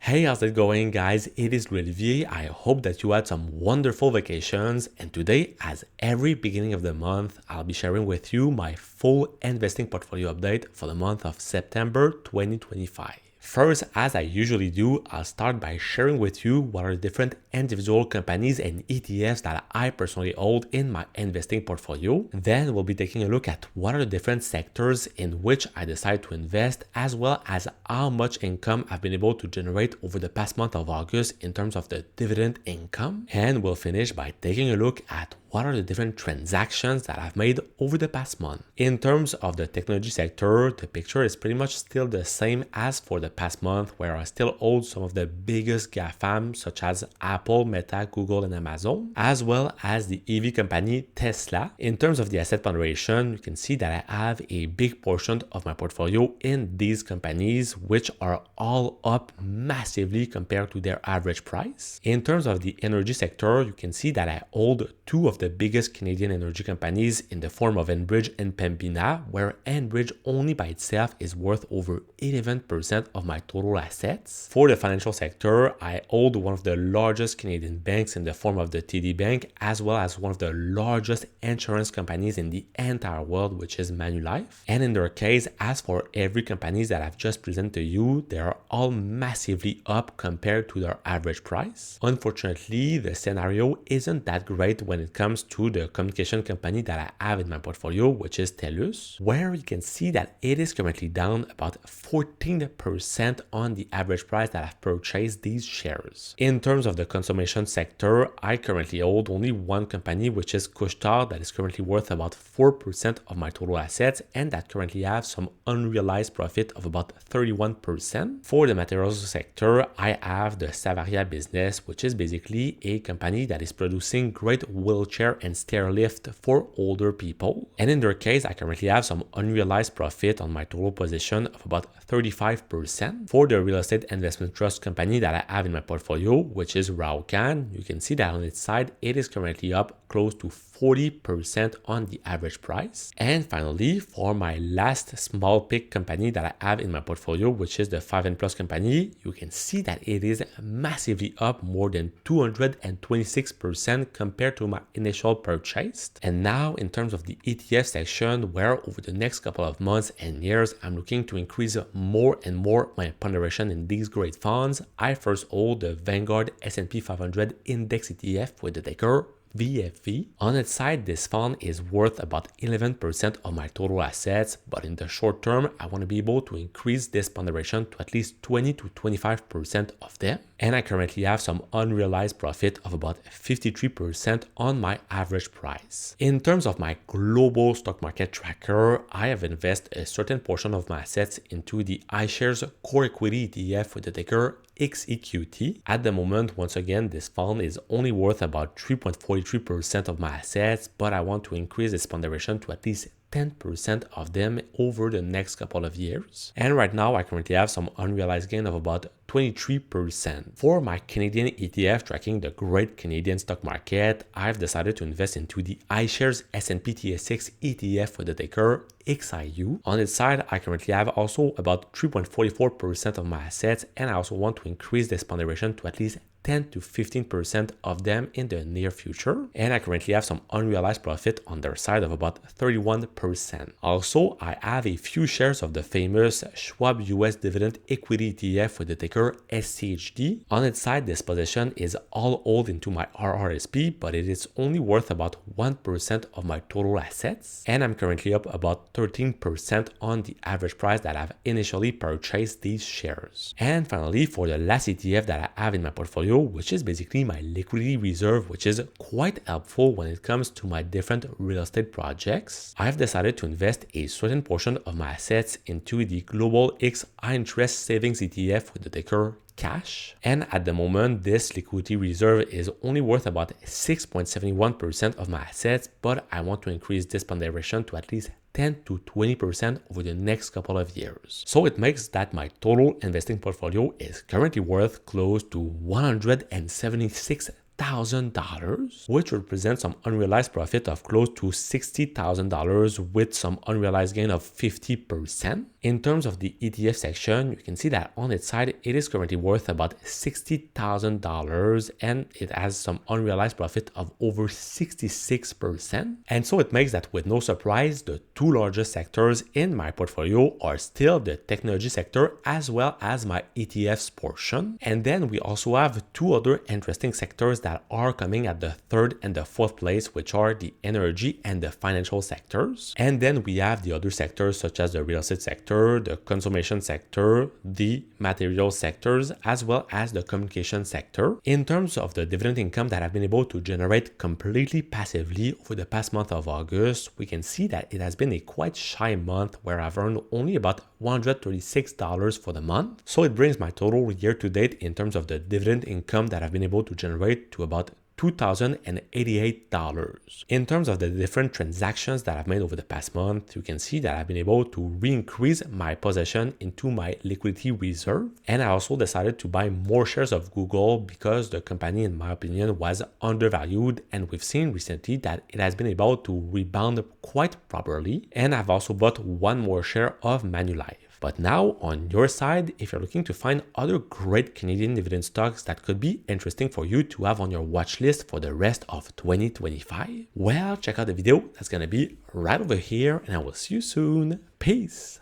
Hey, how's it going, guys? It is Olivier. I hope that you had some wonderful vacations. And today, as every beginning of the month, I'll be sharing with you my full investing portfolio update for the month of September 2025. First, as I usually do, I'll start by sharing with you what are the different individual companies and ETFs that I personally hold in my investing portfolio. Then we'll be taking a look at what are the different sectors in which I decide to invest, as well as how much income I've been able to generate over the past month of August in terms of the dividend income. And we'll finish by taking a look at what are the different transactions that I've made over the past month. In terms of the technology sector, the picture is pretty much still the same as for the past month, where I still hold some of the biggest GAFAM such as Apple, Meta, Google, and Amazon, as well as the EV company Tesla. In terms of the asset ponderation, you can see that I have a big portion of my portfolio in these companies, which are all up massively compared to their average price. In terms of the energy sector, you can see that I hold two of the biggest Canadian energy companies in the form of Enbridge and Pembina, where Enbridge only by itself is worth over 11% of my total assets. For the financial sector, I hold one of the largest Canadian banks in the form of the TD Bank, as well as one of the largest insurance companies in the entire world, which is Manulife. And in their case, as for every company that I've just presented to you, they are all massively up compared to their average price. Unfortunately, the scenario isn't that great when it comes to the communication company that I have in my portfolio, which is TELUS, where you can see that it is currently down about 14% on the average price that I've purchased these shares. In terms of the consumption sector, I currently hold only one company, which is Couche-Tard, that is currently worth about 4% of my total assets and that currently have some unrealized profit of about 31%. For the materials sector, I have the Savaria business, which is basically a company that is producing great wheelchair and stair lift for older people. And in their case, I currently have some unrealized profit on my total position of about 35%. For the real estate investment trust company that I have in my portfolio, which is Raucan, you can see that on its side, it is currently up close to 40% on the average price. And finally, for my last small pick company that I have in my portfolio, which is the 5N+ company, you can see that it is massively up more than 226% compared to my initial purchase. And now in terms of the ETF section, where over the next couple of months and years, I'm looking to increase more and more my ponderation in these great funds, I first hold the Vanguard S&P 500 Index ETF with the ticker VFV. On its side, this fund is worth about 11% of my total assets, but in the short term, I want to be able to increase this ponderation to at least 20 to 25% of them. And I currently have some unrealized profit of about 53% on my average price. In terms of my global stock market tracker, I have invested a certain portion of my assets into the iShares Core Equity ETF with the ticker XEQT. At the moment, once again, this fund is only worth about 3.43% of my assets, but I want to increase this ponderation to at least 10% of them over the next couple of years. And right now, I currently have some unrealized gain of about 23%. For my Canadian ETF tracking the great Canadian stock market, I've decided to invest into the iShares S&P TSX ETF with the ticker XIU. On its side, I currently have also about 3.44% of my assets, and I also want to increase this ponderation to at least 10 to 15% of them in the near future. And I currently have some unrealized profit on their side of about 31%. Also, I have a few shares of the famous Schwab US Dividend Equity ETF with the ticker SCHD. On its side, this position is all held into my RRSP, but it is only worth about 1% of my total assets. And I'm currently up about 13% on the average price that I've initially purchased these shares. And finally, for the last ETF that I have in my portfolio, which is basically my liquidity reserve, which is quite helpful when it comes to my different real estate projects, I've decided to invest a certain portion of my assets into the Global X High Interest Savings ETF with the ticker cash. And at the moment, this liquidity reserve is only worth about 6.71% of my assets, but I want to increase this ponderation to at least 10 to 20% over the next couple of years. So it makes that my total investing portfolio is currently worth close to $176 $100,000, which represents some unrealized profit of close to $60,000 with some unrealized gain of 50%. In terms of the ETF section, you can see that on its side, it is currently worth about $60,000 and it has some unrealized profit of over 66%. And so it makes that with no surprise, the two largest sectors in my portfolio are still the technology sector as well as my ETFs portion. And then we also have two other interesting sectors that are coming at the third and the fourth place, which are the energy and the financial sectors. And then we have the other sectors such as the real estate sector, the consumption sector, the material sectors, as well as the communication sector. In terms of the dividend income that I've been able to generate completely passively over the past month of August, we can see that it has been a quite shy month where I've earned only about $136 for the month. So it brings my total year to date in terms of the dividend income that I've been able to generate to about $2,088. In terms of the different transactions that I've made over the past month, you can see that I've been able to re-increase my position into my liquidity reserve. And I also decided to buy more shares of Google because the company, in my opinion, was undervalued. And we've seen recently that it has been able to rebound quite properly. And I've also bought one more share of Manulife. But now on your side, if you're looking to find other great Canadian dividend stocks that could be interesting for you to have on your watch list for the rest of 2025, well, check out the video that's going to be right over here and I will see you soon. Peace.